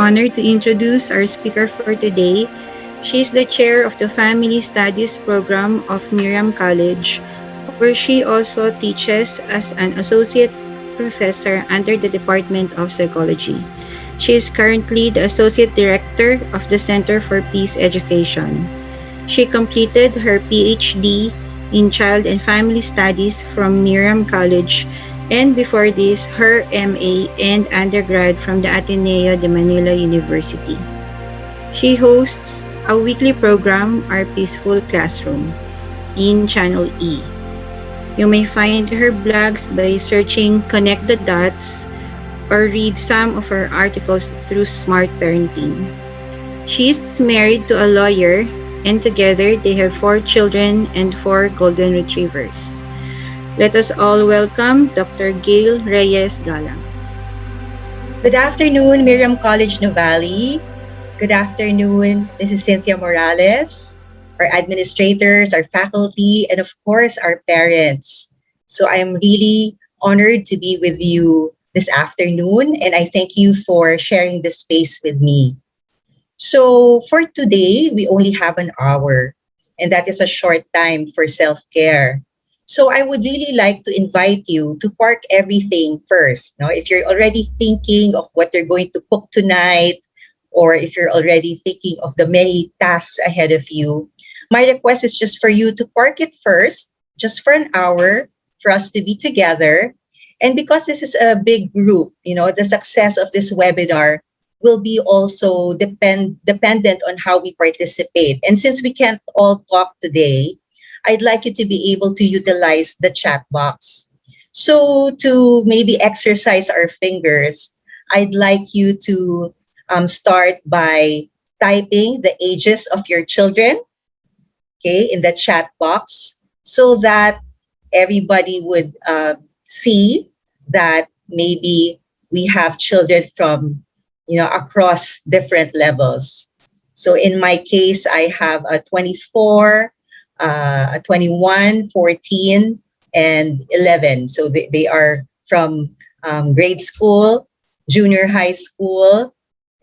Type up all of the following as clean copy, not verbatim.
honored to introduce our speaker for today. She is the chair of the Family Studies program of Miriam College, where she also teaches as an associate professor under the Department of Psychology. She is currently the associate director of the Center for Peace Education. She completed her PhD in Child and Family Studies from Miriam College, and before this, her MA and undergrad from the Ateneo de Manila University. She hosts a weekly program, Our Peaceful Classroom, in Channel E. You may find her blogs by searching Connect the Dots or read some of her articles through Smart Parenting. She is married to a lawyer, and together they have 4 children and 4 golden retrievers. Let us all welcome Dr. Gail Reyes Galang. Good afternoon, Miriam College Nuvali. Good afternoon, Mrs. Cynthia Morales, our administrators, our faculty, and of course, our parents. So I'm really honored to be with you this afternoon, and I thank you for sharing this space with me. So for today, we only have an hour, and that is a short time for self-care. So I would really like to invite you to park everything first. Now, if you're already thinking of what you're going to cook tonight, or if you're already thinking of the many tasks ahead of you, my request is just for you to park it first, just for an hour, for us to be together. And because this is a big group, the success of this webinar will be also dependent on how we participate. And since we can't all talk today, I'd like you to be able to utilize the chat box. So to maybe exercise our fingers, I'd like you to start by typing the ages of your children, okay, in the chat box, so that everybody would see that maybe we have children from, across different levels. So in my case, I have a 24, a 21, 14, and 11. So they are from grade school, junior high school,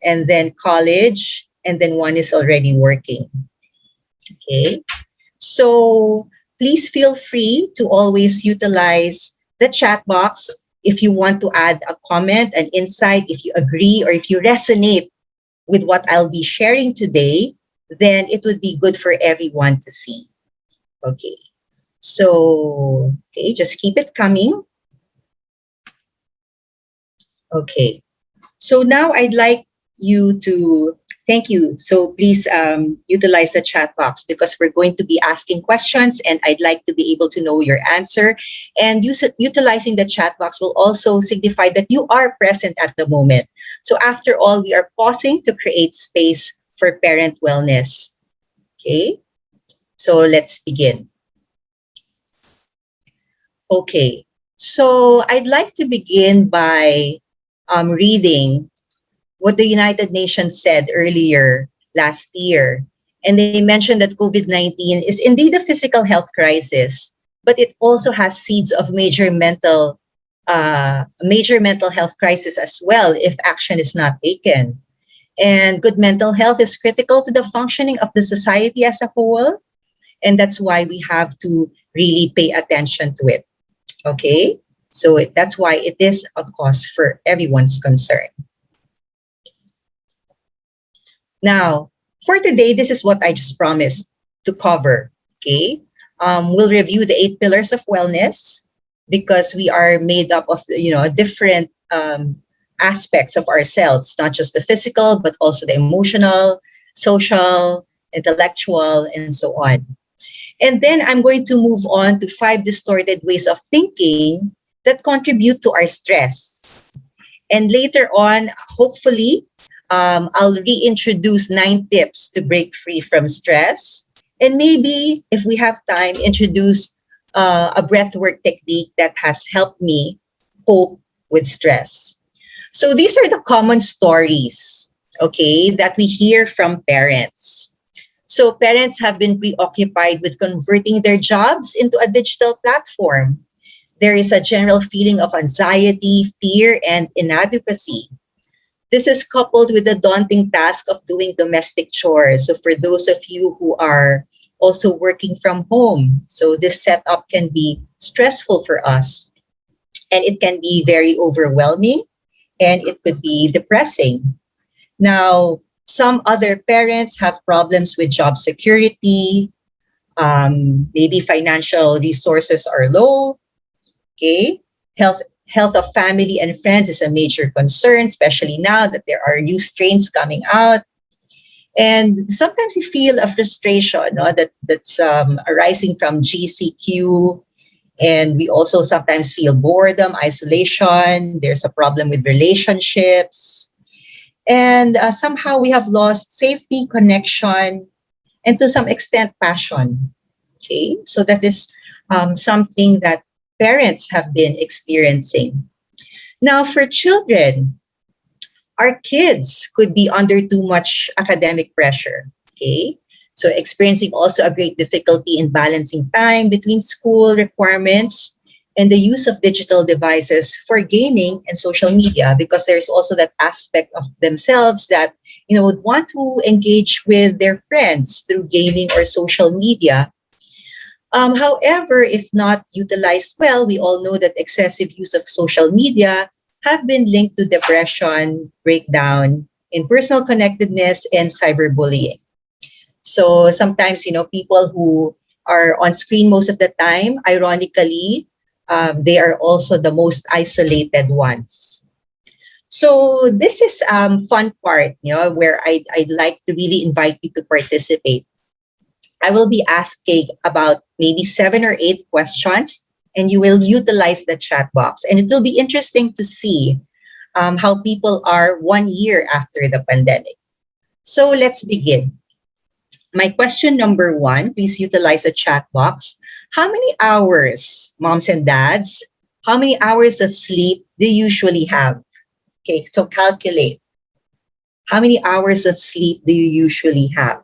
and then college, and then one is already working. Okay. So please feel free to always utilize the chat box if you want to add a comment, an insight, if you agree, or if you resonate with what I'll be sharing today, then it would be good for everyone to see. Okay. So, just keep it coming. Okay. So now I'd like you to thank you. So please utilize the chat box because we're going to be asking questions and I'd like to be able to know your answer. And utilizing the chat box will also signify that you are present at the moment. So after all, we are pausing to create space for parent wellness. Okay, so let's begin. Okay, so I'd like to begin by reading what the United Nations said earlier last year. And they mentioned that COVID-19 is indeed a physical health crisis, but it also has seeds of major mental health crisis as well if action is not taken. And good mental health is critical to the functioning of the society as a whole. And that's why we have to really pay attention to it. Okay? So that's why it is a cause for everyone's concern. Now, for today, this is what I just promised to cover, okay? We'll review the 8 pillars of wellness because we are made up of, different aspects of ourselves, not just the physical, but also the emotional, social, intellectual, and so on. And then I'm going to move on to 5 distorted ways of thinking that contribute to our stress. And later on, hopefully, I'll reintroduce 9 tips to break free from stress. And maybe, if we have time, introduce a breathwork technique that has helped me cope with stress. So these are the common stories, okay, that we hear from parents. So parents have been preoccupied with converting their jobs into a digital platform. There is a general feeling of anxiety, fear, and inadequacy. This is coupled with the daunting task of doing domestic chores. So for those of you who are also working from home, so this setup can be stressful for us, and it can be very overwhelming, and it could be depressing. Now, some other parents have problems with job security. Maybe financial resources are low. Okay, health of family and friends is a major concern, especially now that there are new strains coming out. And sometimes you feel a frustration, no, that's arising from GCQ. And we also sometimes feel boredom, isolation. There's a problem with relationships. And somehow we have lost safety, connection, and to some extent, passion. Okay, so that is something that parents have been experiencing. Now, for children, our kids could be under too much academic pressure. Okay, so experiencing also a great difficulty in balancing time between school requirements and the use of digital devices for gaming and social media, because there's also that aspect of themselves that would want to engage with their friends through gaming or social media. However, if not utilized well, we all know that excessive use of social media have been linked to depression, breakdown in personal connectedness, and cyberbullying. So sometimes, people who are on screen most of the time, ironically, they are also the most isolated ones. So this is fun part, where I'd like to really invite you to participate. I will be asking about maybe 7 or 8 questions, and you will utilize the chat box. And it will be interesting to see how people are 1 year after the pandemic. So let's begin. My question number one, please utilize the chat box. How many hours, moms and dads, how many hours of sleep do you usually have? Okay, so calculate. How many hours of sleep do you usually have?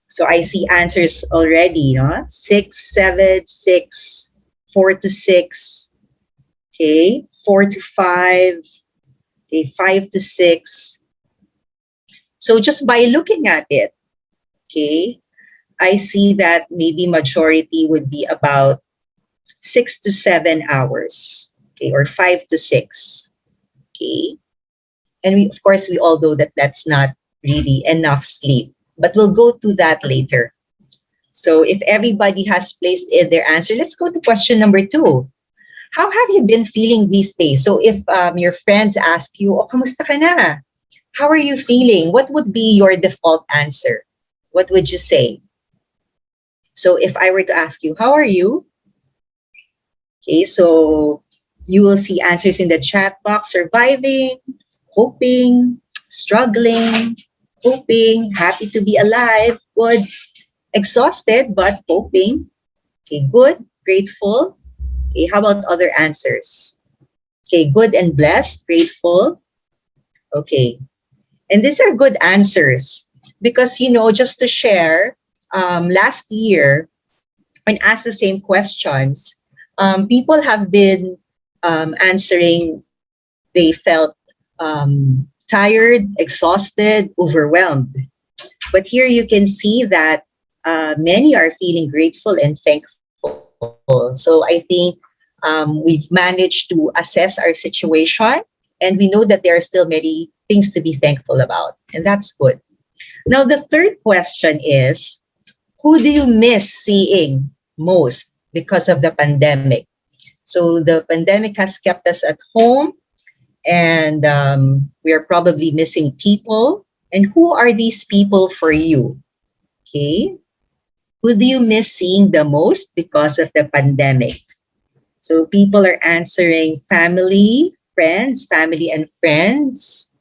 So I see answers already, no? 6, 7, 6, 4 to 6, okay, 4 to 5, okay, 5 to 6. So just by looking at it, okay, I see that maybe majority would be about 6 to 7 hours, okay, or 5 to 6, okay. And of course, we all know that that's not really enough sleep, but we'll go to that later. So if everybody has placed in their answer, let's go to question number two. How have you been feeling these days? So if your friends ask you, oh, kamusta ka na? How are you feeling? What would be your default answer? What would you say? So if I were to ask you, how are you? Okay, so you will see answers in the chat box: surviving, hoping, struggling, hoping, happy to be alive, good, exhausted but hoping, okay, good, grateful. Okay, how about other answers? Okay, good and blessed, grateful. Okay, and these are good answers because, just to share, last year, when asked the same questions, people have been answering they felt tired, exhausted, overwhelmed. But here you can see that many are feeling grateful and thankful. So I think we've managed to assess our situation, and we know that there are still many things to be thankful about, and that's good. Now, the third question is, who do you miss seeing most because of the pandemic? So the pandemic has kept us at home, and we are probably missing people. And who are these people for you? Okay. Who do you miss seeing the most because of the pandemic? So people are answering family and friends,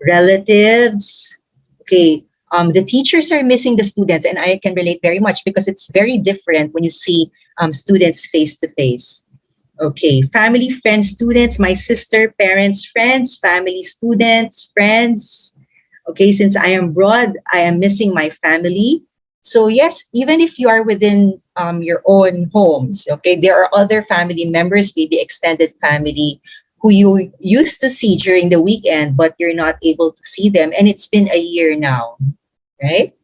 relatives. Okay. The teachers are missing the students, and I can relate very much because it's very different when you see students face to face. Okay, family, friends, students, my sister, parents, friends, family, students, friends. Okay, since I am abroad, I am missing my family. So yes, even if you are within your own homes, okay, there are other family members, maybe extended family, who you used to see during the weekend, but you're not able to see them. And it's been a year now, right?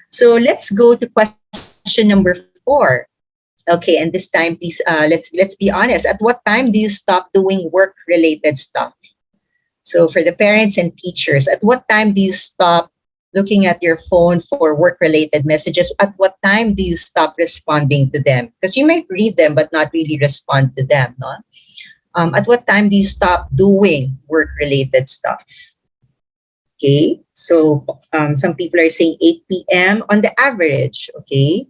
So let's go to question number 4. Okay, and this time, please, let's be honest. At what time do you stop doing work-related stuff? So for the parents and teachers, at what time do you stop looking at your phone for work-related messages? At what time do you stop responding to them? Because you might read them but not really respond to them, no? At what time do you stop doing work-related stuff? Okay, so some people are saying 8 p.m. on the average. Okay,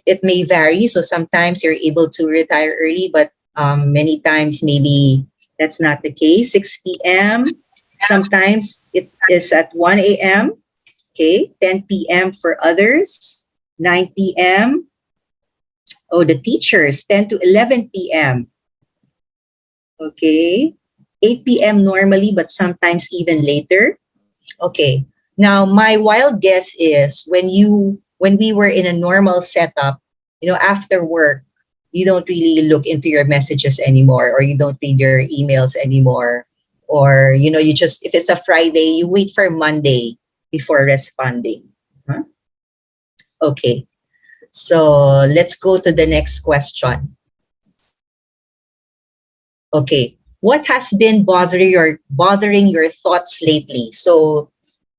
it may vary. So sometimes you're able to retire early, but many times maybe that's not the case. 6 p.m. Sometimes it is at 1 a.m. Okay, 10 p.m. for others, 9 p.m. Oh, the teachers, 10 to 11 p.m. Okay, 8 p.m. normally, but sometimes even later. Okay. Now, my wild guess is when we were in a normal setup, after work, you don't really look into your messages anymore, or you don't read your emails anymore, or you just, if it's a Friday, you wait for Monday before responding. Huh? Okay. So let's go to the next question. Okay. What has been bothering your thoughts lately? So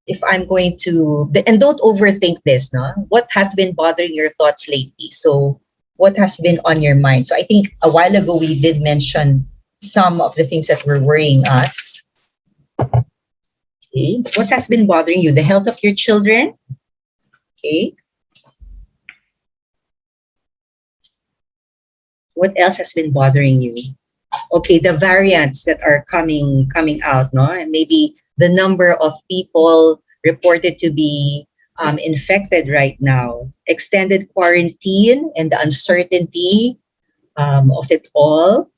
if I'm going to, and don't overthink this, no? What has been bothering your thoughts lately? So, what has been on your mind? So, I think a while ago we did mention some of the things that were worrying us. Okay. What has been bothering you? The health of your children? Okay. What else has been bothering you? Okay, the variants that are coming out, no? And maybe the number of people reported to be infected right now, extended quarantine and the uncertainty of it all.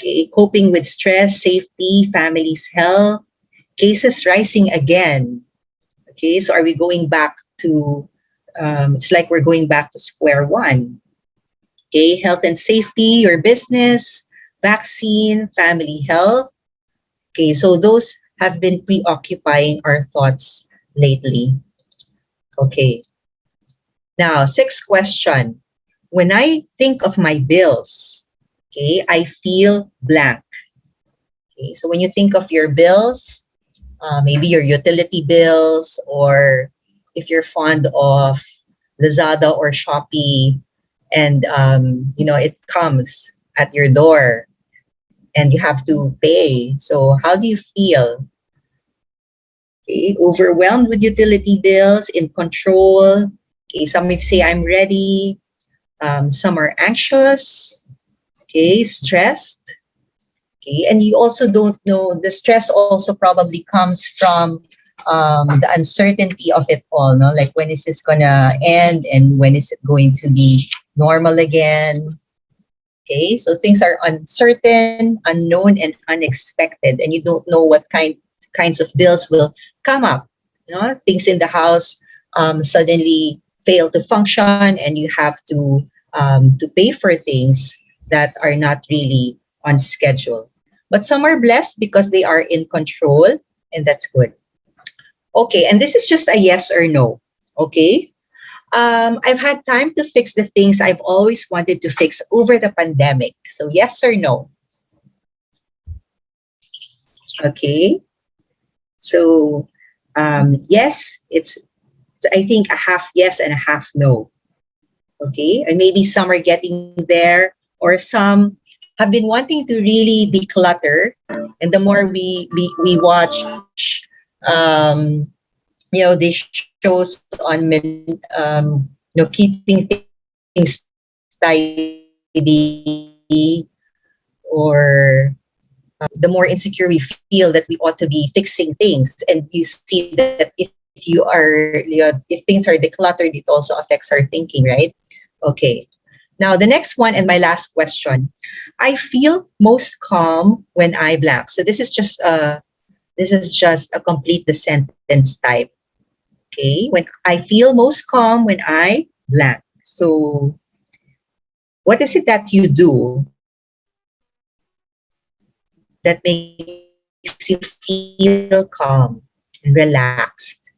Okay, coping with stress, safety, family's health, cases rising again. Okay, so are we going back to? It's like we're going back to square one. Okay, health and safety, your business, vaccine, family health. Okay, so those have been preoccupying our thoughts lately. Okay, now sixth question. When I think of my bills, okay, I feel blank. Okay, so when you think of your bills, maybe your utility bills, or if you're fond of Lazada or Shopee, and it comes at your door and you have to pay. So how do you feel? Okay, overwhelmed with utility bills, in control. Okay, some may say I'm ready. Some are anxious. Okay, stressed. Okay, and you also don't know. The stress also probably comes from the uncertainty of it all. No, like when is this gonna end, and when is it going to be normal again? Okay, so things are uncertain, unknown, and unexpected, and you don't know what kinds of bills will come up. Things in the house suddenly fail to function, and you have to pay for things that are not really on schedule. But some are blessed because they are in control, and that's good. Okay, and this is just a yes or no. Okay, I've had time to fix the things I've always wanted to fix over the pandemic. So, yes or no? Okay. So, yes, it's, I think, a half yes and a half no. Okay. And maybe some are getting there, or some have been wanting to really declutter. And the more we watch, um, these shows on keeping things tidy, or the more insecure we feel that we ought to be fixing things. And you see that if things are decluttered, it also affects our thinking, right? Okay. Now the next one and my last question. I feel most calm when I blank. So this is just a complete the sentence type. Okay. When I feel most calm when I blank. So what is it that you do that makes you feel calm and relaxed.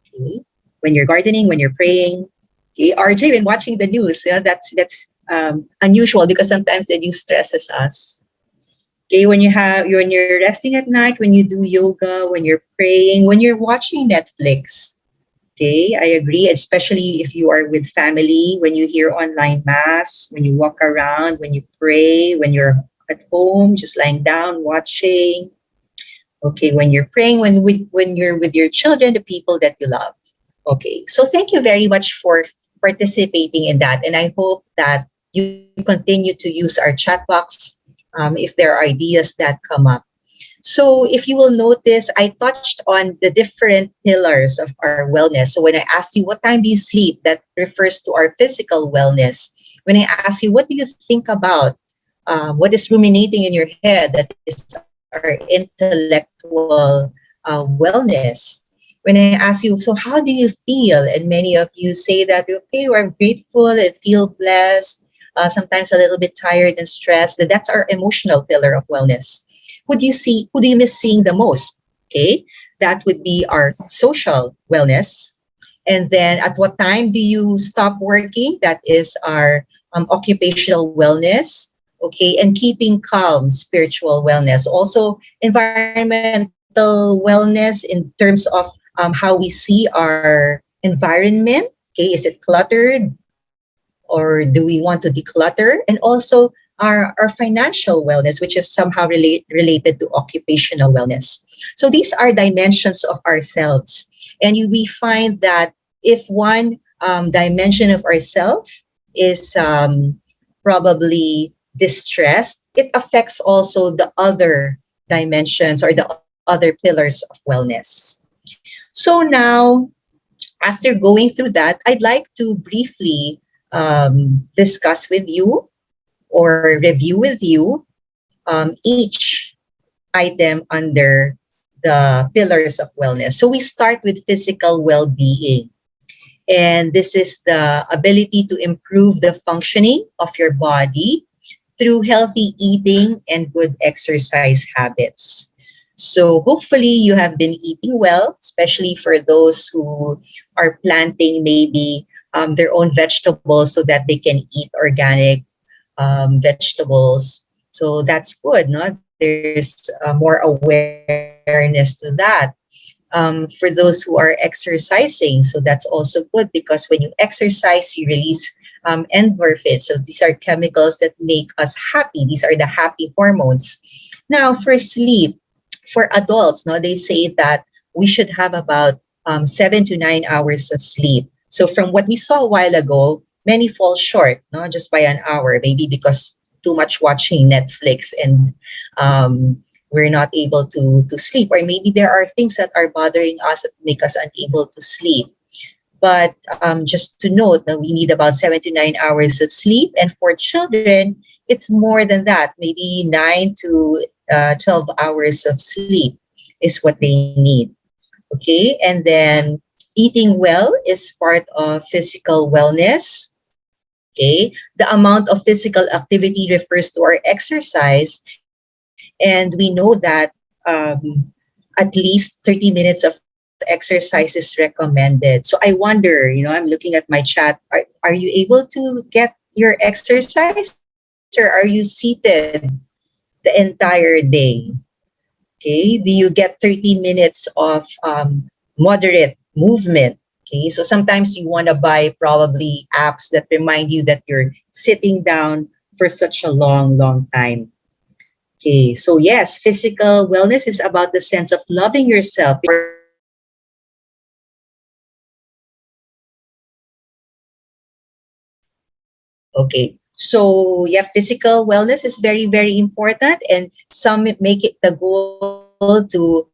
Okay? When you're gardening, when you're praying. Okay, RJ, when watching the news, that's unusual because sometimes the news stresses us. Okay, when you're resting at night, when you do yoga, when you're praying, when you're watching Netflix. Okay, I agree, especially if you are with family, when you hear online mass, when you walk around, when you pray, when you're at home, just lying down, watching. Okay, when you're praying, when you're with your children, the people that you love. Okay, so thank you very much for participating in that. And I hope that you continue to use our chat box if there are ideas that come up. So if you will notice, I touched on the different pillars of our wellness. So when I asked you, what time do you sleep? That refers to our physical wellness. When I ask you, what do you think about? What is ruminating in your head? That is our intellectual wellness. When I ask you, so how do you feel? And many of you say that, okay, we're grateful and feel blessed, sometimes a little bit tired and stressed. That's our emotional pillar of wellness. Who do you miss seeing the most? Okay, that would be our social wellness. And then at what time do you stop working? That is our occupational wellness. Okay, and keeping calm, spiritual wellness. Also, environmental wellness in terms of how we see our environment. Okay, is it cluttered or do we want to declutter? And also our financial wellness, which is somehow related to occupational wellness. So these are dimensions of ourselves. And we find that if one dimension of ourselves is probably distressed, it affects also the other dimensions or the other pillars of wellness. So now, after going through that, I'd like to briefly discuss with you or review with you each item under the pillars of wellness. So we start with physical well being. And this is the ability to improve the functioning of your body through healthy eating and good exercise habits. So hopefully you have been eating well, especially for those who are planting maybe their own vegetables so that they can eat organic vegetables. So that's good, no? There's more awareness to that. For those who are exercising, so that's also good because when you exercise, you release endorphins. So these are chemicals that make us happy. These are the happy hormones. Now, for sleep, for adults, no, they say that we should have about 7 to 9 hours of sleep. So from what we saw a while ago, many fall short, no, just by an hour, maybe because too much watching Netflix and we're not able to sleep, or maybe there are things that are bothering us that make us unable to sleep. But just to note that we need about 7 to 9 hours of sleep, and for children, it's more than that, maybe 9 to 12 hours of sleep is what they need. Okay, and then eating well is part of physical wellness. Okay, the amount of physical activity refers to our exercise, and we know that at least 30 minutes of exercise is recommended. So I wonder, I'm looking at my chat, are you able to get your exercise or are you seated the entire day? Okay, do you get 30 minutes of moderate movement? Okay, so sometimes you want to buy probably apps that remind you that you're sitting down for such a long time. Okay, so yes, physical wellness is about the sense of loving yourself. It's important to love yourself and okay. So yeah, physical wellness is very important, and some make it the goal to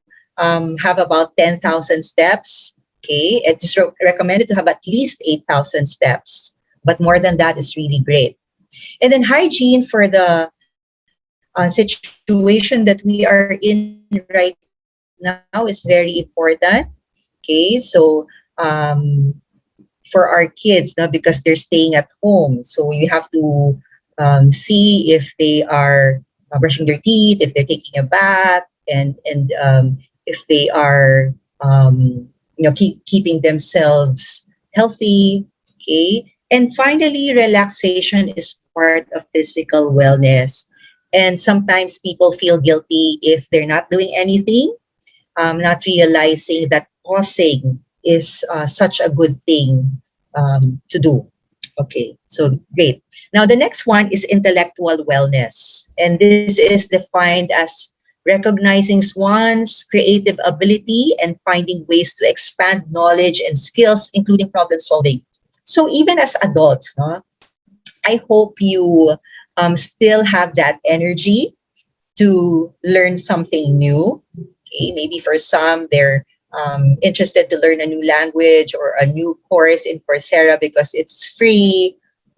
have about 10,000 steps. Okay, it's recommended to have at least 8,000 steps, but more than that is really great. And then hygiene for the situation that we are in right now is very important. Okay, so for our kids, no, because they're staying at home, so you have to see if they are brushing their teeth, if they're taking a bath, and if they are keeping themselves healthy. Okay, and finally, relaxation is part of physical wellness. And sometimes people feel guilty if they're not doing anything, not realizing that pausing is such a good thing to do. Okay, so great. Now, the next one is intellectual wellness. And this is defined as recognizing one's creative ability and finding ways to expand knowledge and skills, including problem solving. So, even as adults, no, I hope you still have that energy to learn something new. Okay, maybe for some, they're interested to learn a new language or a new course in Coursera because it's free,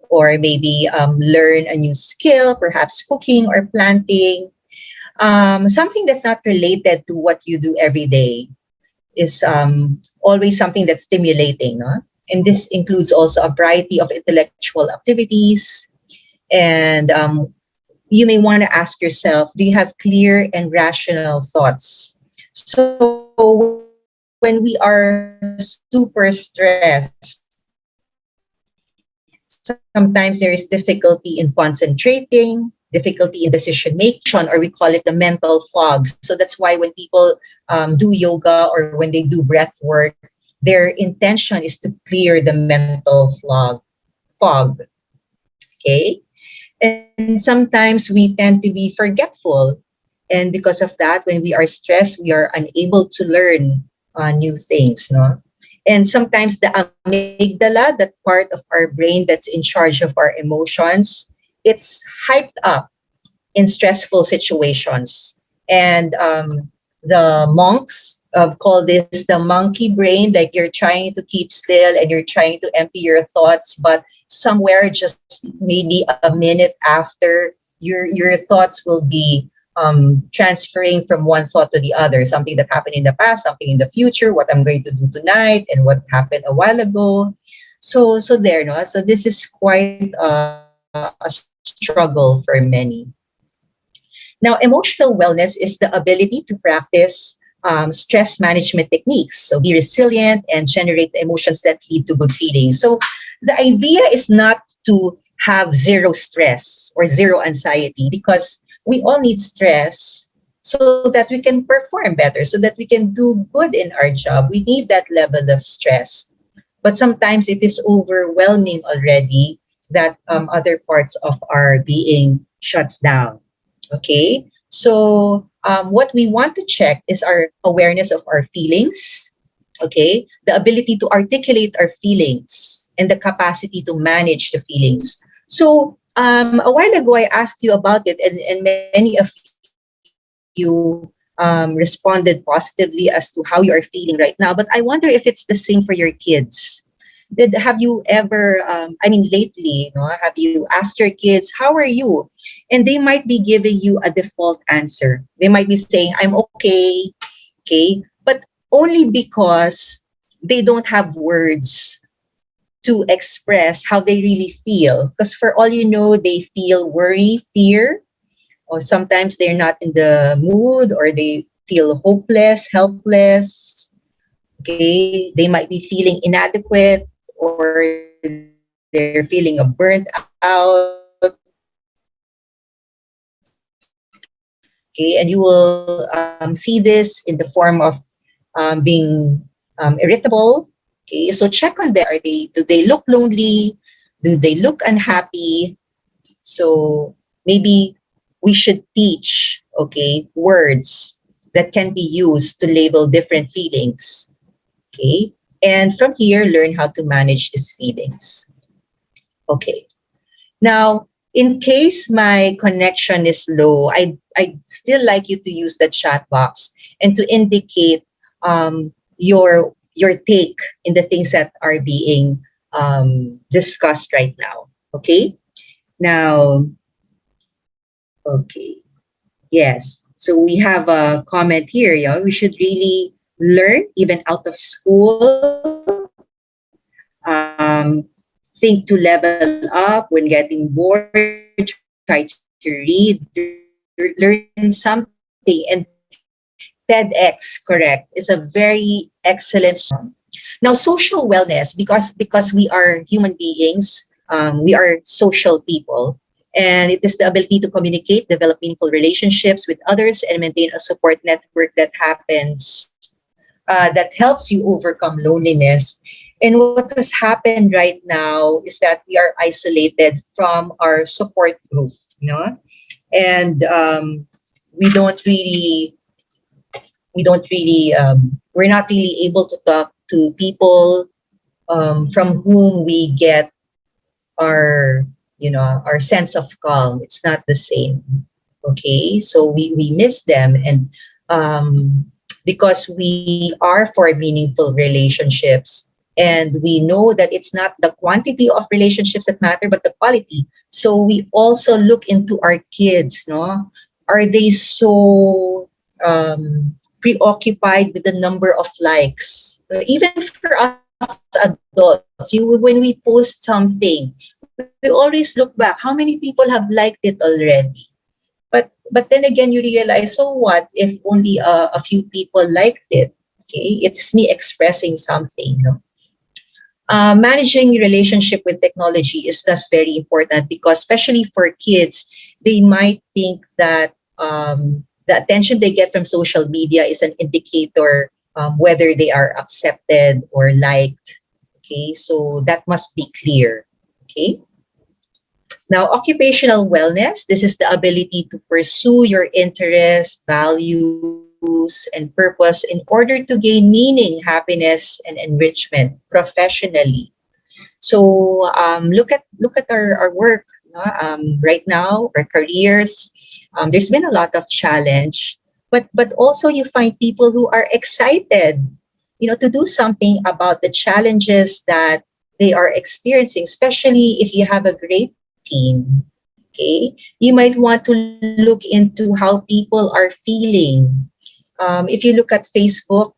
or maybe learn a new skill, perhaps cooking or planting. Something that's not related to what you do every day is always something that's stimulating. No? And this includes also a variety of intellectual activities. And you may want to ask yourself, do you have clear and rational thoughts? So when we are super stressed, sometimes there is difficulty in concentrating, difficulty in decision making, or we call it the mental fog. So that's why when people do yoga or when they do breath work, their intention is to clear the mental fog. Okay. And sometimes we tend to be forgetful. And because of that, when we are stressed, we are unable to learn new things. No? And sometimes the amygdala, that part of our brain that's in charge of our emotions, it's hyped up in stressful situations. And the monks call this the monkey brain, like you're trying to keep still and you're trying to empty your thoughts, but somewhere just maybe a minute after, your thoughts will be transferring from one thought to the other, something that happened in the past, something in the future, what I'm going to do tonight, and what happened a while ago. So there, no. So this is quite a struggle for many. Now, emotional wellness is the ability to practice stress management techniques. So be resilient and generate the emotions that lead to good feelings. So the idea is not to have zero stress or zero anxiety, because we all need stress so that we can perform better, so that we can do good in our job. We need that level of stress. But sometimes it is overwhelming already that other parts of our being shuts down. Okay. So what we want to check is our awareness of our feelings. Okay. The ability to articulate our feelings and the capacity to manage the feelings. So a while ago, I asked you about it, and many of you responded positively as to how you are feeling right now. But I wonder if it's the same for your kids. Have you ever, lately, have you asked your kids, how are you? And they might be giving you a default answer. They might be saying, I'm okay, okay, but only because they don't have words to express how they really feel. Because for all you know, they feel worry, fear, or sometimes they're not in the mood, or they feel hopeless, helpless. Okay, they might be feeling inadequate, or they're feeling a burnt out. Okay, and you will see this in the form of being irritable. Okay, so check on them. Okay, so check on them. Do they look lonely? Do they look unhappy? So maybe we should teach, okay, words that can be used to label different feelings. Okay, and from here, learn how to manage these feelings. Okay. Now, in case my connection is low, I still like you to use the chat box and to indicate your take in the things that are being discussed right now. Okay. Now, okay. Yes. So we have a comment here. Yeah, we should really learn even out of school. Think to level up when getting bored. Try to read during breaks. learn something. And TEDx, correct, is a very excellent. Now, social wellness, because we are human beings, we are social people, and it is the ability to communicate, develop meaningful relationships with others, and maintain a support network that helps you overcome loneliness. And what has happened right now is that we are isolated from our support group, you know, and we don't really we're not really able to talk to people from whom we get our our sense of calm. It's not the same. Okay, so we miss them, and um, because we are for meaningful relationships, and we know that it's not the quantity of relationships that matter but the quality. So we also look into our kids, no, are they so preoccupied with the number of likes? Even for us adults, when we post something, we always look back. How many people have liked it already? But then again, you realize, so what if only a few people liked it? Okay, it's me expressing something. Managing relationship with technology is thus very important because, especially for kids, they might think that the attention they get from social media is an indicator whether they are accepted or liked. Okay, so that must be clear. Okay. Now, occupational wellness, this is the ability to pursue your interests, values, and purpose in order to gain meaning, happiness, and enrichment professionally. So look at our work, right now, our careers. There's been a lot of challenge, but also you find people who are excited, to do something about the challenges that they are experiencing, especially if you have a great team. Okay, you might want to look into how people are feeling. If you look at Facebook,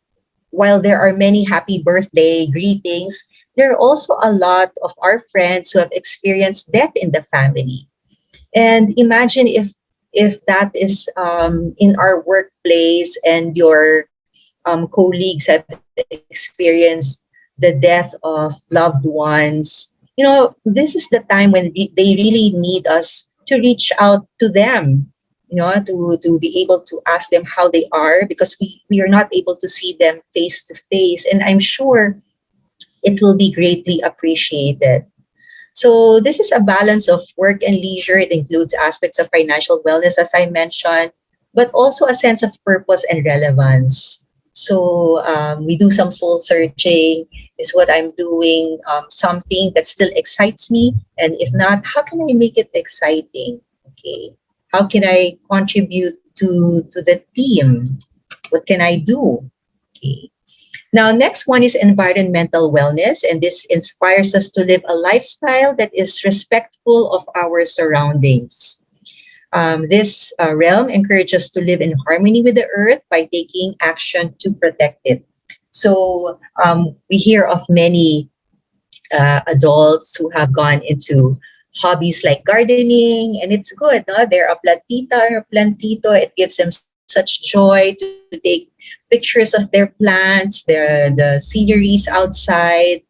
while there are many happy birthday greetings, there are also a lot of our friends who have experienced death in the family. And imagine if that is in our workplace and your colleagues have experienced the death of loved ones. This is the time when they really need us to reach out to them, to be able to ask them how they are, because we are not able to see them face to face. And I'm sure it will be greatly appreciated. So this is a balance of work and leisure. It includes aspects of financial wellness, as I mentioned, but also a sense of purpose and relevance. So we do some soul searching. Is what I'm doing something that still excites me? And if not, how can I make it exciting? Okay. How can I contribute to the team? What can I do? Okay. Now, next one is environmental wellness, and this inspires us to live a lifestyle that is respectful of our surroundings. This realm encourages us to live in harmony with the earth by taking action to protect it. So we hear of many adults who have gone into hobbies like gardening, and it's good. No? They're a plantita or a plantito. It gives them such joy to take pictures of their plants, the sceneries outside,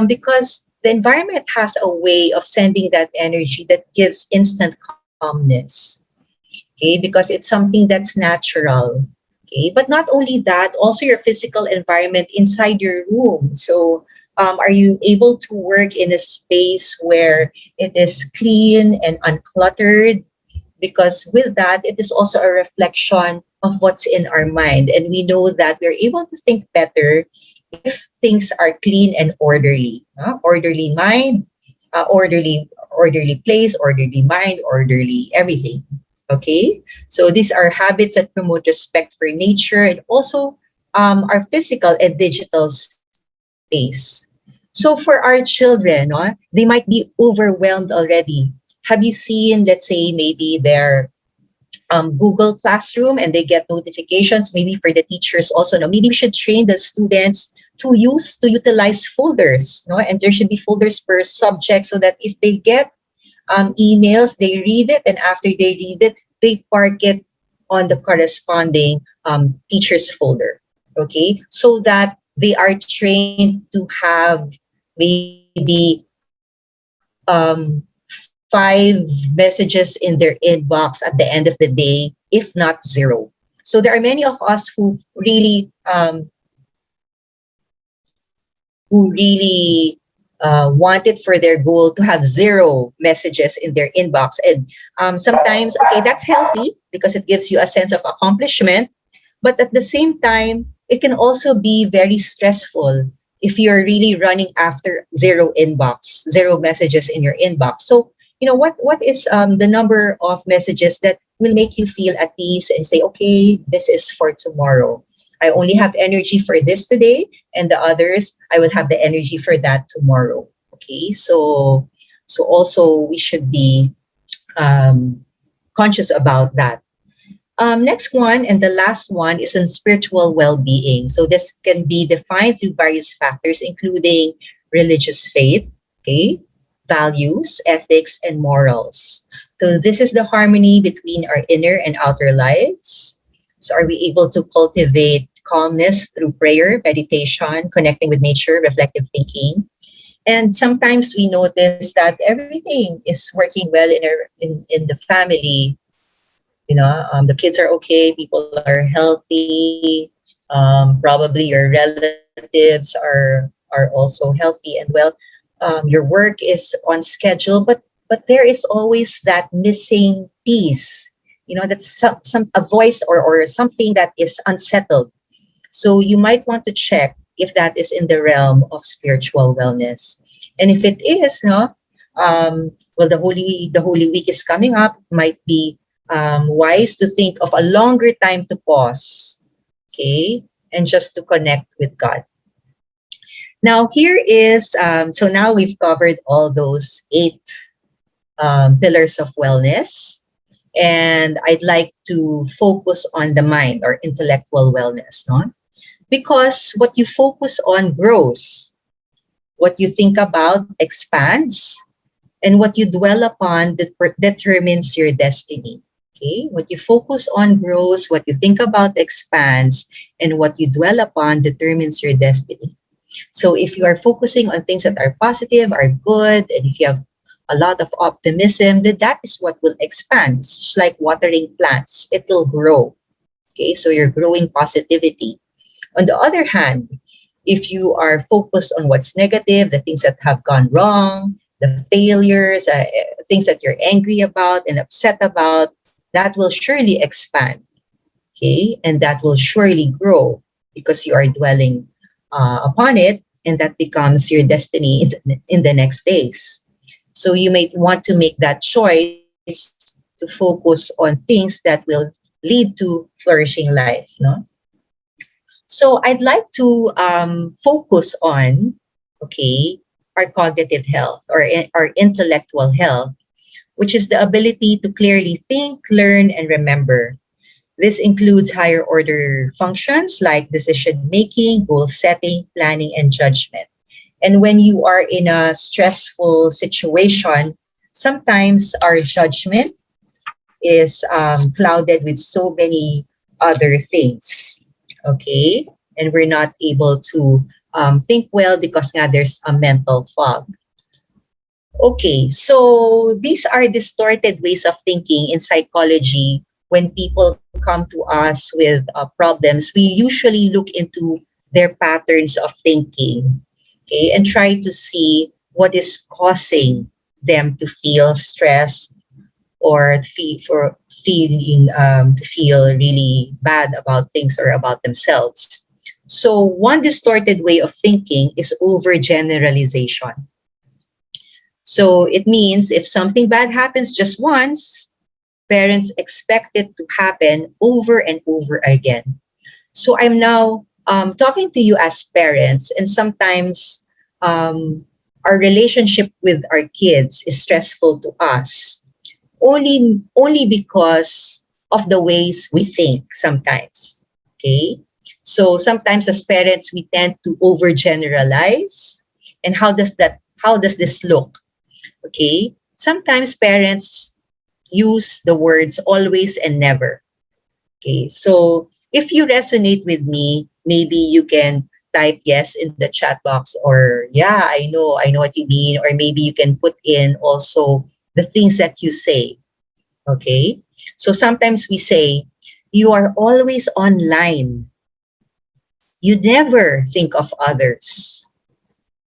because the environment has a way of sending that energy that gives instant calmness. Okay, because it's something that's natural. Okay, but not only that, also your physical environment inside your room. So are you able to work in a space where it is clean and uncluttered? Because with that, it is also a reflection of what's in our mind. And we know that we're able to think better if things are clean and orderly. Orderly mind, orderly place, orderly mind, orderly everything. Okay? So these are habits that promote respect for nature and also our physical and digital space. So for our children, they might be overwhelmed already. Have you seen, let's say, maybe their Google Classroom and they get notifications, maybe for the teachers also? No, maybe we should train the students to utilize folders, no? And there should be folders per subject so that if they get emails, they read it, and after they read it, they park it on the corresponding teacher's folder. Okay, so that they are trained to have maybe five messages in their inbox at the end of the day, if not zero. So there are many of us who really wanted for their goal to have zero messages in their inbox. And sometimes, okay, that's healthy because it gives you a sense of accomplishment. But at the same time, it can also be very stressful if you're really running after zero messages in your inbox. So, what is the number of messages that will make you feel at peace and say, okay, this is for tomorrow. I only have energy for this today, and the others I will have the energy for that tomorrow. Okay, so also we should be um, conscious about that. Next one and the last one is on spiritual well-being. So this can be defined through various factors, including religious faith, okay, values, ethics, and morals. So this is the harmony between our inner and outer lives. So are we able to cultivate calmness through prayer, meditation, connecting with nature, reflective thinking? And sometimes we notice that everything is working well in the family. The kids are okay, people are healthy, probably your relatives are also healthy and well. Your work is on schedule, but there is always that missing piece. That's some a voice or something that is unsettled. So you might want to check if that is in the realm of spiritual wellness. And if it is, no, well, the Holy Week is coming up. Might be wise to think of a longer time to pause, okay, and just to connect with God. Now, here is so now we've covered all those eight pillars of wellness, and I'd like to focus on the mind or intellectual wellness, no? Because what you focus on grows, what you think about expands, and what you dwell upon determines your destiny. Okay, what you focus on grows, what you think about expands, and what you dwell upon determines your destiny. So if you are focusing on things that are positive, are good, and if you have a lot of optimism, then that is what will expand. It's just like watering plants, it will grow. Okay, so you're growing positivity. On the other hand, if you are focused on what's negative, the things that have gone wrong, the failures, things that you're angry about and upset about, that will surely expand. Okay, and that will surely grow because you are dwelling upon it, and that becomes your destiny in the next days. So you may want to make that choice to focus on things that will lead to flourishing life. No, so I'd like to focus on, okay, our cognitive health or our intellectual health, which is the ability to clearly think, learn, and remember. This includes higher order functions like decision making, goal setting, planning, and judgment. And when you are in a stressful situation, sometimes our judgment is clouded with so many other things. Okay. And we're not able to think well because nga there's a mental fog. Okay, so these are distorted ways of thinking in psychology. When people come to us with problems, we usually look into their patterns of thinking, okay, and try to see what is causing them to feel stressed or to feel really bad about things or about themselves. So one distorted way of thinking is overgeneralization. So it means if something bad happens just once, parents expect it to happen over and over again. So I'm now talking to you as parents, and sometimes our relationship with our kids is stressful to us only because of the ways we think sometimes. Okay? So sometimes as parents we tend to overgeneralize. And how does this look? Okay? Sometimes parents use the words always and never. Okay, so if you resonate with me, maybe you can type yes in the chat box, or yeah, I know what you mean, or maybe you can put in also the things that you say. Okay, so sometimes we say, you are always online. You never think of others.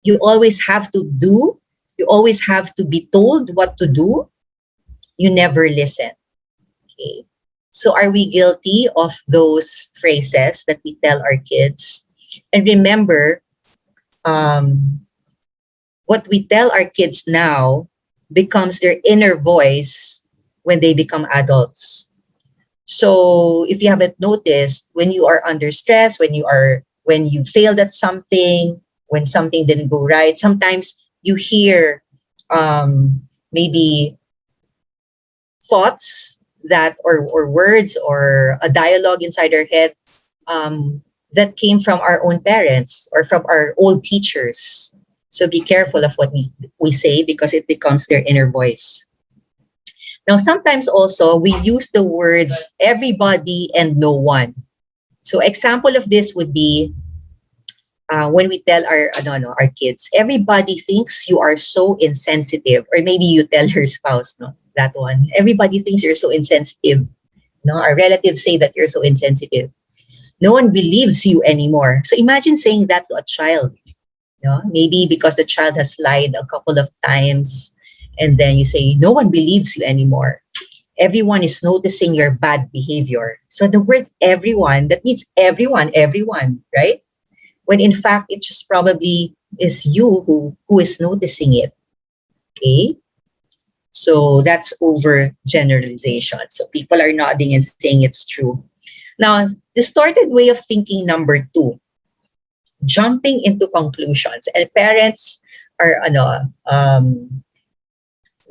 You always have to do, you always have to be told what to do. You never listen. Okay. So are we guilty of those phrases that we tell our kids? And remember, um, what we tell our kids now becomes their inner voice when they become adults. So if you haven't noticed, when you are under stress, when you failed at something, when something didn't go right, sometimes you hear maybe thoughts that or words or a dialogue inside our head um, that came from our own parents or from our old teachers. So be careful of what we say because it becomes their inner voice. Now, sometimes also we use the words everybody and no one. So example of this would be when we tell our our kids, everybody thinks you are so insensitive, or maybe you tell your spouse, no, that one. Everybody thinks you're so insensitive. No, our relatives say that you're so insensitive. No one believes you anymore. So imagine saying that to a child. No, maybe because the child has lied a couple of times, and then you say no one believes you anymore. Everyone is noticing your bad behavior. So the word everyone, that means everyone, right? When in fact it just probably is you who is noticing it. Okay, so that's over generalization. So people are nodding and saying it's true. Now, distorted way of thinking number two, jumping into conclusions. And parents are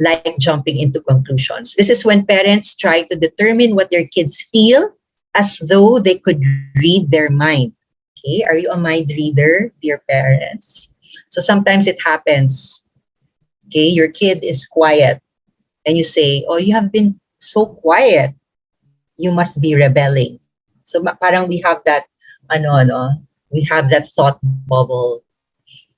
like jumping into conclusions. This is when parents try to determine what their kids feel as though they could read their mind. Okay, are you a mind reader, dear parents? So sometimes it happens. Okay, your kid is quiet and you say, "Oh, you have been so quiet. You must be rebelling." So parang we have that we have that thought bubble.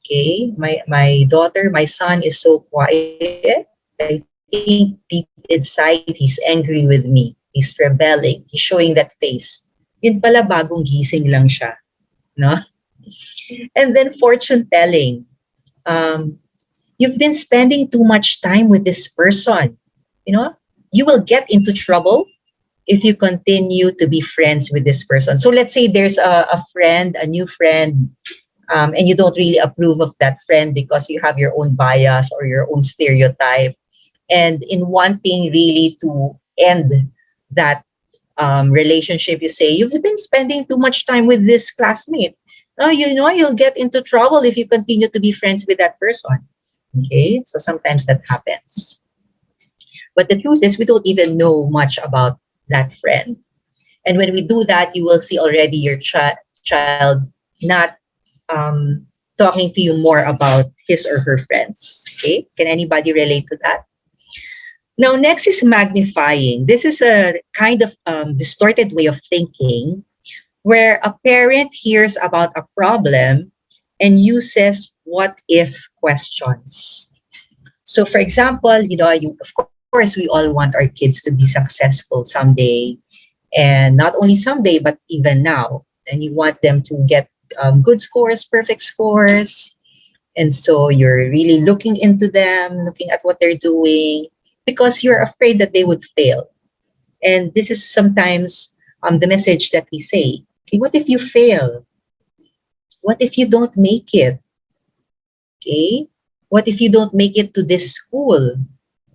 Okay, my daughter, my son is so quiet. I think deep inside he's angry with me. He's rebelling. He's showing that face. Yun pala bagong gising lang siya, no? And then fortune telling. Um, you've been spending too much time with this person. You know, you will get into trouble if you continue to be friends with this person. So let's say there's a friend, a new friend, and you don't really approve of that friend because you have your own bias or your own stereotype. And in wanting really to end that relationship, you say, you've been spending too much time with this classmate. No, you know, you'll get into trouble if you continue to be friends with that person. Okay, so sometimes that happens. But the truth is, we don't even know much about that friend. And when we do that, you will see already your child not um, talking to you more about his or her friends. Okay, can anybody relate to that? Now, next is magnifying. This is a kind of distorted way of thinking where a parent hears about a problem and uses what if questions. So, for example, of course, we all want our kids to be successful someday, and not only someday, but even now. And you want them to get good scores, perfect scores. And so you're really looking into them, looking at what they're doing, because you're afraid that they would fail. And this is sometimes the message that we say. Okay, what if you fail? What if you don't make it? Okay, what if you don't make it to this school?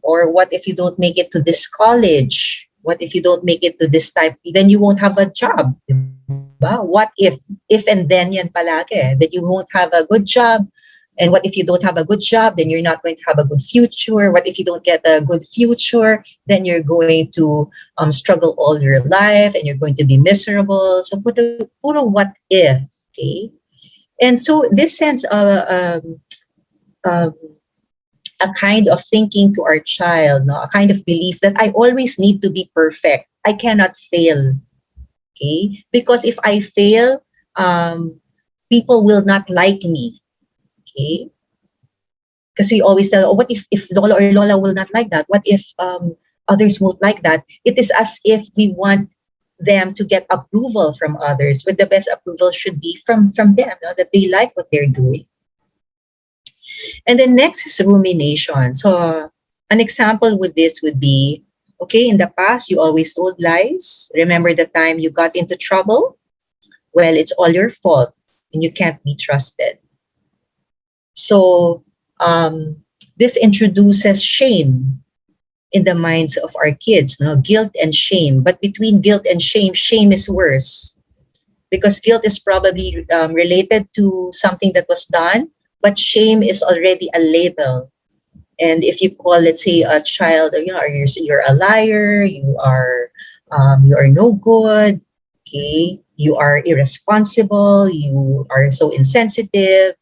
Or what if you don't make it to this college? What if you don't make it to this type? Then you won't have a job. Diba? What if and then yan palagi, that you won't have a good job? And what if you don't have a good job? Then you're not going to have a good future. What if you don't get a good future? Then you're going to struggle all your life and you're going to be miserable. So puro what if, okay? And so this sense of um, a kind of thinking to our child, no, a kind of belief that I always need to be perfect. I cannot fail. Okay, because if I fail, um, people will not like me. Okay, because we always tell, oh, what if Lola or Lola will not like that? What if others won't like that? It is as if we want them to get approval from others, but the best approval should be from them, no? That they like what they're doing. And then next is rumination. So an example with this would be, okay, in the past you always told lies. Remember the time you got into trouble? Well, it's all your fault and you can't be trusted. So um, this introduces shame in the minds of our kids, no, guilt and shame. But between guilt and shame is worse because guilt is probably related to something that was done, but shame is already a label. And if you call, let's say, a child, you're a liar, you are no good, okay, you are irresponsible, you are so insensitive,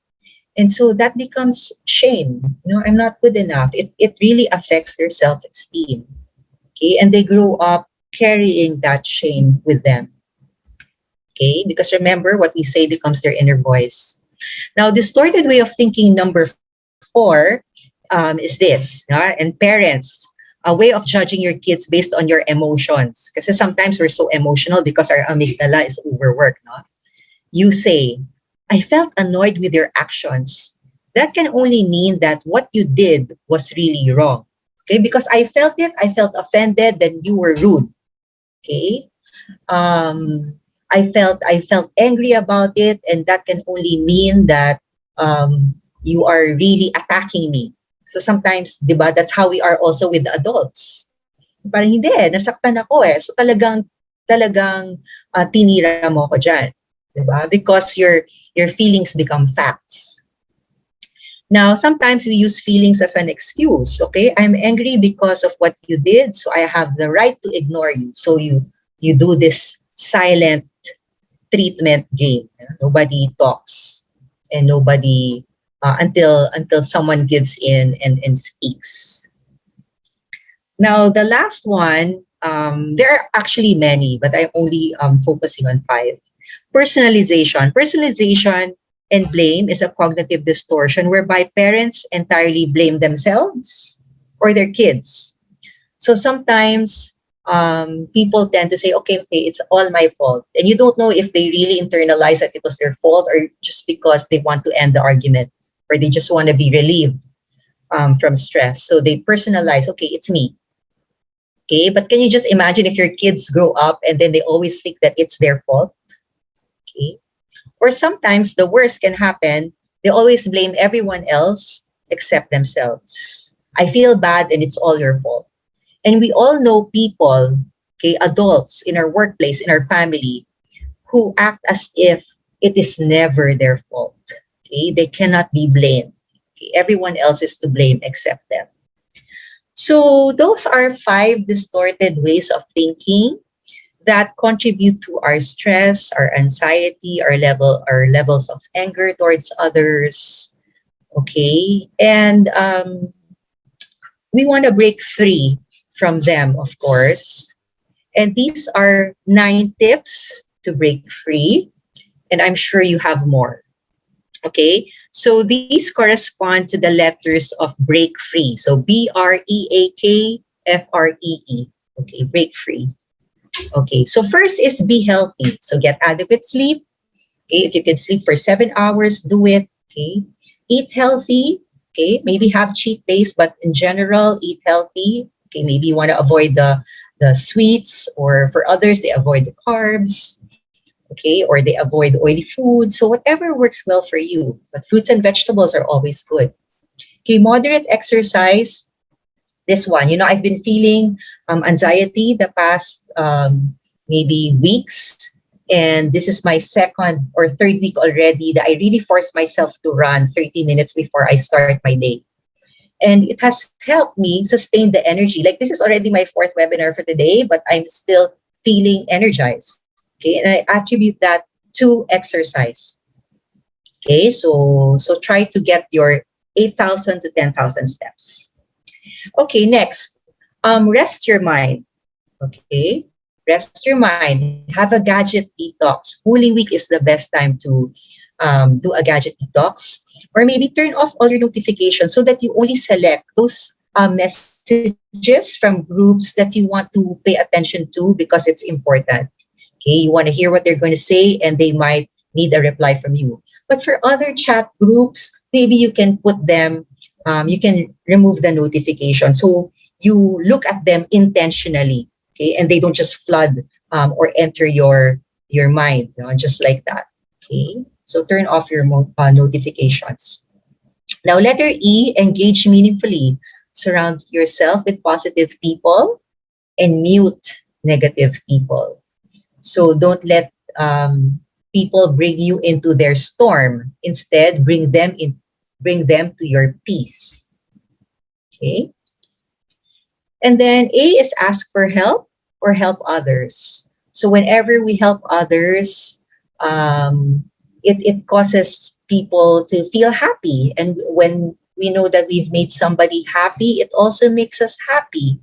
and so that becomes shame. I'm not good enough. It really affects their self-esteem. Okay, and they grow up carrying that shame with them. Okay, because remember, what we say becomes their inner voice. Now, distorted way of thinking number four is this, and parents, a way of judging your kids based on your emotions. Because sometimes we're so emotional because our amygdala is overworked. No? You say, I felt annoyed with your actions. That can only mean that what you did was really wrong. Okay, because I felt it, I felt offended, then you were rude. Okay. I felt angry about it, and that can only mean that you are really attacking me. So sometimes, di ba, that's how we are also with the adults. Parang hindi, nasaktan ako eh. So talagang tinira mo ko dyan. Di ba? Because your feelings become facts. Now, sometimes we use feelings as an excuse. Okay, I'm angry because of what you did, so I have the right to ignore you. So you do this silent treatment game. Nobody talks, and nobody until someone gives in and speaks. Now, the last one, there are actually many, but I'm only focusing on five. Personalization. Personalization and blame is a cognitive distortion whereby parents entirely blame themselves or their kids. So sometimes people tend to say, okay, it's all my fault. And you don't know if they really internalize that it was their fault or just because they want to end the argument or they just want to be relieved from stress. So they personalize, okay, it's me. Okay, but can you just imagine if your kids grow up and then they always think that it's their fault? Okay. Or sometimes the worst can happen. They always blame everyone else except themselves. I feel bad and it's all your fault. And we all know people, okay, adults in our workplace, in our family, who act as if it is never their fault. Okay, they cannot be blamed. Okay, everyone else is to blame except them. So those are five distorted ways of thinking that contribute to our stress, our anxiety, our levels of anger towards others. Okay, and we want to break free from them, of course. And these are 9 tips to break free, and I'm sure you have more. Okay, so these correspond to the letters of break free. So BREAKFREE. Okay, break free. Okay, so first is be healthy. So get adequate sleep. Okay, if you can sleep for 7 hours, do it. Okay, eat healthy. Okay, maybe have cheat days, but in general, eat healthy. Okay, maybe you want to avoid the sweets, or for others, they avoid the carbs. Okay, or they avoid oily food. So whatever works well for you. But fruits and vegetables are always good. Okay, moderate exercise. This one, I've been feeling anxiety the past maybe weeks. And this is my second or third week already that I really force myself to run 30 minutes before I start my day. And it has helped me sustain the energy. Like, this is already my fourth webinar for the day, but I'm still feeling energized. Okay, and I attribute that to exercise. Okay, so try to get your 8,000 to 10,000 steps. Okay, next, rest your mind. Okay, rest your mind. Have a gadget detox. Holy Week is the best time to do a gadget detox, or maybe turn off all your notifications so that you only select those messages from groups that you want to pay attention to because it's important. Okay, you want to hear what they're going to say, and they might need a reply from you. But for other chat groups, maybe you can put them, you can remove the notification. So you look at them intentionally, okay, and they don't just flood or enter your mind, just like that. Okay, so turn off your notifications. Now, letter E, engage meaningfully. Surround yourself with positive people and mute negative people. So don't let people bring you into their storm. Instead, bring them to your peace. Okay. And then A is ask for help or help others. So whenever we help others, it causes people to feel happy. And when we know that we've made somebody happy, it also makes us happy.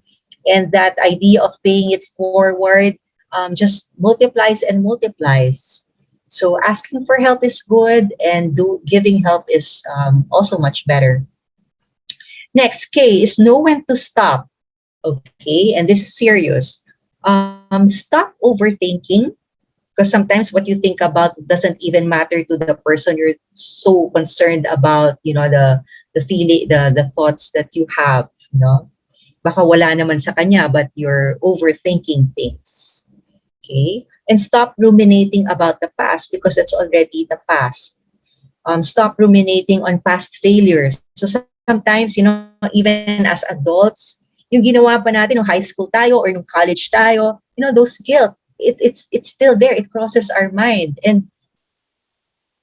And that idea of paying it forward just multiplies and multiplies. So asking for help is good, and giving help is also much better. Next, K is know when to stop. Okay, and this is serious. Stop overthinking, because sometimes what you think about doesn't even matter to the person you're so concerned about. The feeling, the thoughts that you have. Baka wala naman sa kanya, but you're overthinking things. Okay, and stop ruminating about the past because it's already the past. Stop ruminating on past failures. So sometimes, even as adults, yung ginawa pa natin nung high school tayo or nung college tayo, those guilt, it's still there. It crosses our mind, and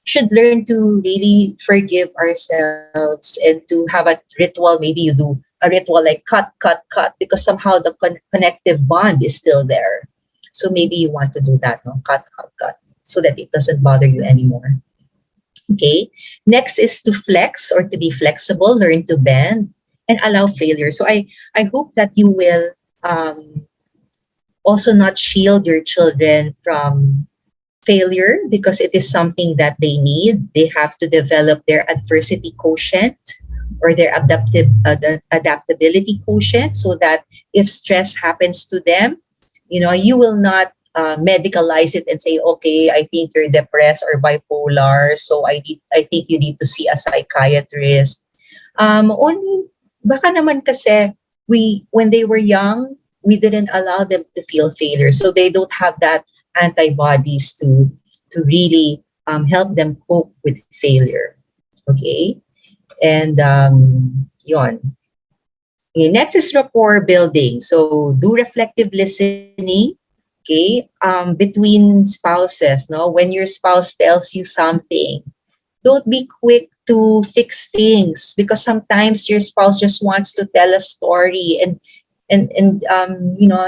should learn to really forgive ourselves and to have a ritual. Maybe you do a ritual like cut, because somehow the connective bond is still there. So maybe you want to do that, no? Cut, so that it doesn't bother you anymore. Okay. Next is to flex or to be flexible, learn to bend and allow failure. So I hope that you will also not shield your children from failure, because it is something that they need. They have to develop their adversity quotient or their adaptability quotient, so that if stress happens to them, you will not medicalize it and say, okay, I think you're depressed or bipolar, so I think you need to see a psychiatrist. Only baka naman kasi when they were young, we didn't allow them to feel failure, so they don't have that antibodies to really help them cope with failure. Okay, and yon. Okay, next is rapport building. So do reflective listening. Okay, between spouses, no, when your spouse tells you something, don't be quick to fix things, because sometimes your spouse just wants to tell a story, and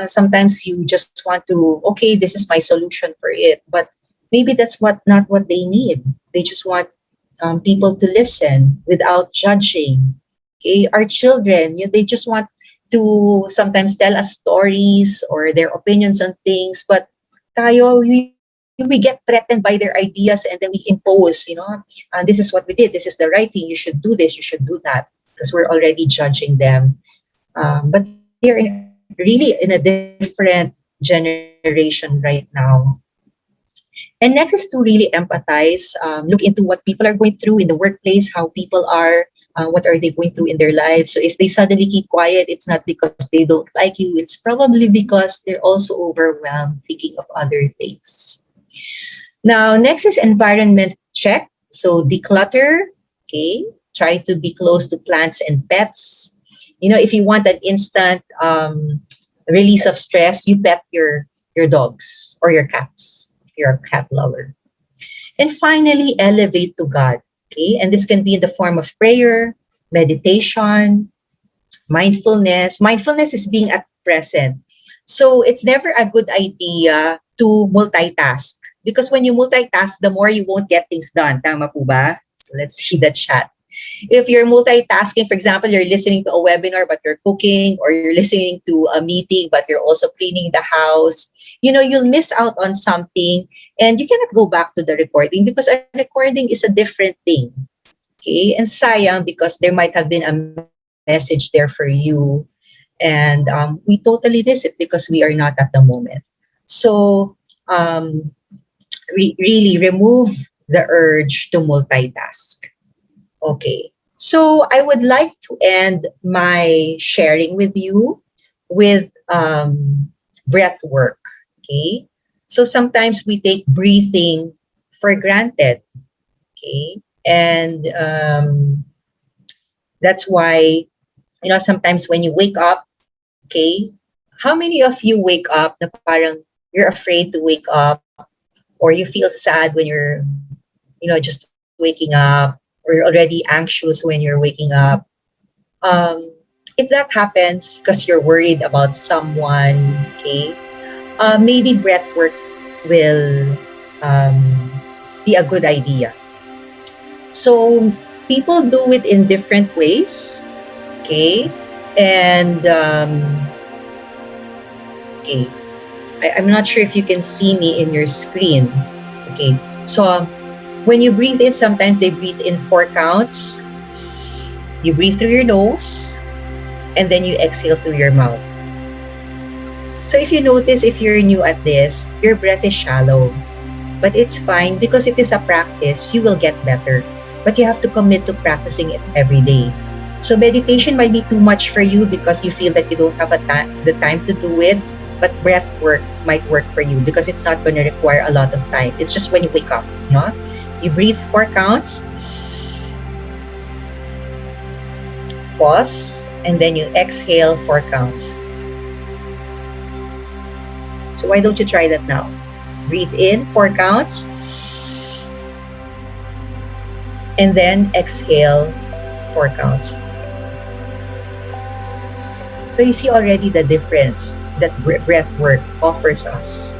sometimes you just want to, okay, this is my solution for it, but maybe that's not what they need. They just want people to listen without judging. Okay, our children, they just want to sometimes tell us stories or their opinions on things, but tayo, we get threatened by their ideas, and then we impose, this is what we did, this is the right thing, you should do this, you should do that, because we're already judging them. But they're really in a different generation right now. And next is to really empathize, look into what people are going through in the workplace, how people are, what are they going through in their lives. So if they suddenly keep quiet, it's not because they don't like you, it's probably because they're also overwhelmed thinking of other things. Now, next is environment check. So declutter, okay? Try to be close to plants and pets. If you want an instant release of stress, you pet your dogs or your cats if you're a cat lover. And finally, elevate to God. Okay, and this can be in the form of prayer, meditation, mindfulness. Mindfulness is being at present. So it's never a good idea to multitask, because when you multitask, the more you won't get things done. Tama po ba? So let's see the chat. If you're multitasking, for example, you're listening to a webinar, but you're cooking, or you're listening to a meeting, but you're also cleaning the house, you'll miss out on something, and you cannot go back to the recording because a recording is a different thing. Okay. And sayang, because there might have been a message there for you. And we totally miss it because we are not at the moment. So really remove the urge to multitask. Okay. So I would like to end my sharing with you with breath work. Okay. So sometimes we take breathing for granted. Okay. And that's why, sometimes when you wake up, okay, how many of you wake up na parang you're afraid to wake up, or you feel sad when you're, just waking up, or already anxious when you're waking up? If that happens because you're worried about someone, okay, maybe breath work will be a good idea. So people do it in different ways, okay, and okay, I'm not sure if you can see me in your screen. Okay, so when you breathe in, sometimes they breathe in 4 counts. You breathe through your nose, and then you exhale through your mouth. So if you notice, if you're new at this, your breath is shallow. But it's fine because it is a practice. You will get better. But you have to commit to practicing it every day. So meditation might be too much for you because you feel that you don't have the time to do it. But breath work might work for you because it's not going to require a lot of time. It's just when you wake up. You breathe 4 counts. Pause. And then you exhale 4 counts. So why don't you try that now? Breathe in 4 counts. And then exhale 4 counts. So you see already the difference that breath work offers us.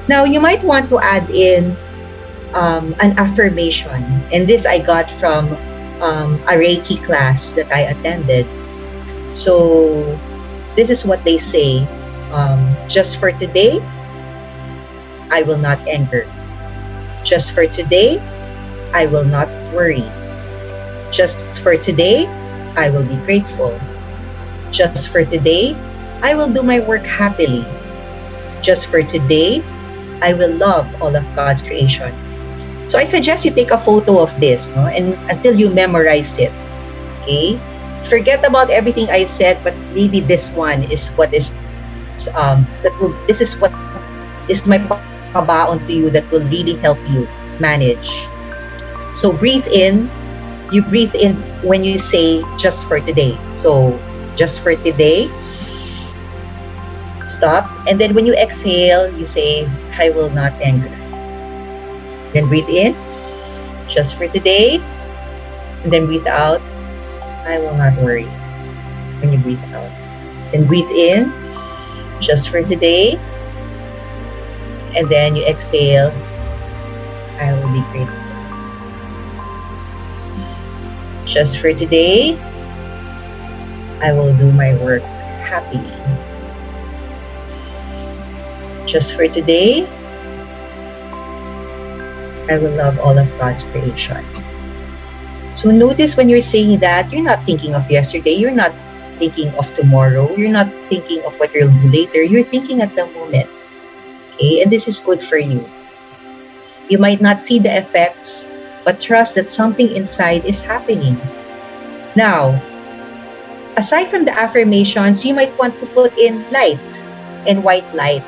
Now you might want to add in an affirmation. And this I got from a Reiki class that I attended. So this is what they say. Just for today, I will not anger. Just for today, I will not worry. Just for today, I will be grateful. Just for today, I will do my work happily. Just for today, I will love all of God's creation. So I suggest you take a photo of this, and until you memorize it. Okay? Forget about everything I said, but maybe this one is what is this is what is my pabaon to you that will really help you manage. So breathe in. You breathe in when you say just for today. So just for today. Stop. And then when you exhale, you say, I will not anger. Then breathe in. Just for today. And then breathe out. I will not worry. When you breathe out. Then breathe in. Just for today. And then you exhale. I will be grateful. Just for today, I will do my work happily. Just for today, I will love all of God's creation. So notice when you're saying that, you're not thinking of yesterday, you're not thinking of tomorrow, you're not thinking of what you'll do later, you're thinking at the moment. Okay, and this is good for you. You might not see the effects, but trust that something inside is happening. Now, aside from the affirmations, you might want to put in light, and white light,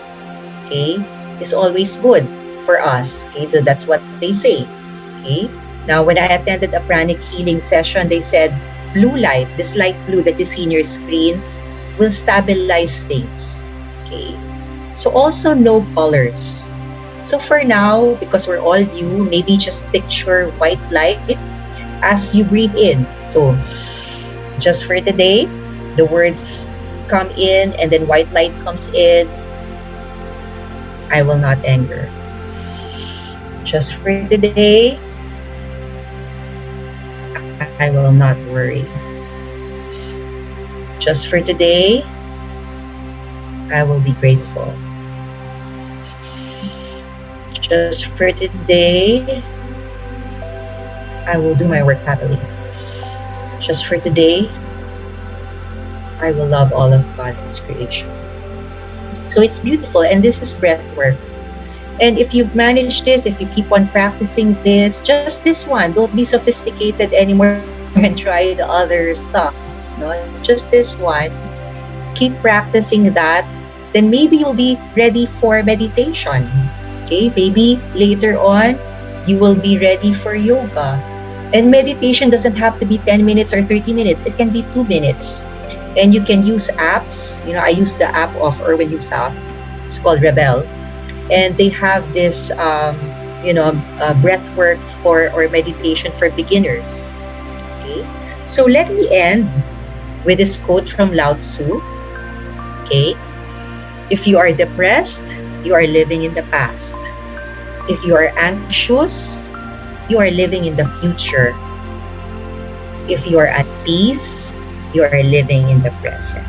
okay, is always good for us. Okay, so that's what they say. Okay, now when I attended a pranic healing session, they said blue light, this light blue that you see in your screen, will stabilize things. Okay, so also no colors. So for now, because we're all new, maybe just picture white light as you breathe in. So just for today, the words come in and then white light comes in. I will not anger. Just for today, I will I will not worry. Just for today, I will be grateful. Just for today, I will do my work happily. Just for today, I will love all of God's creation. So it's beautiful, and this is breath work. And if you've managed this, if you keep on practicing this, just this one, don't be sophisticated anymore and try the other stuff. No, just this one. Keep practicing that, then maybe you'll be ready for meditation. Okay, maybe later on, you will be ready for yoga. And meditation doesn't have to be 10 minutes or 30 minutes. It can be 2 minutes. And you can use apps. You know, I use the app of Erwin Yusuf. It's called Rebel. And they have this, breath work for or meditation for beginners. Okay. So let me end with this quote from Lao Tzu. Okay. If you are depressed, you are living in the past. If you are anxious, you are living in the future. If you are at peace, you are living in the present.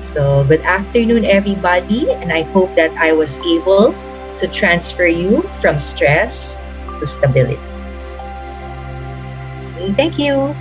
So, good afternoon, everybody. And I hope that I was able to transfer you from stress to stability. Okay, thank you.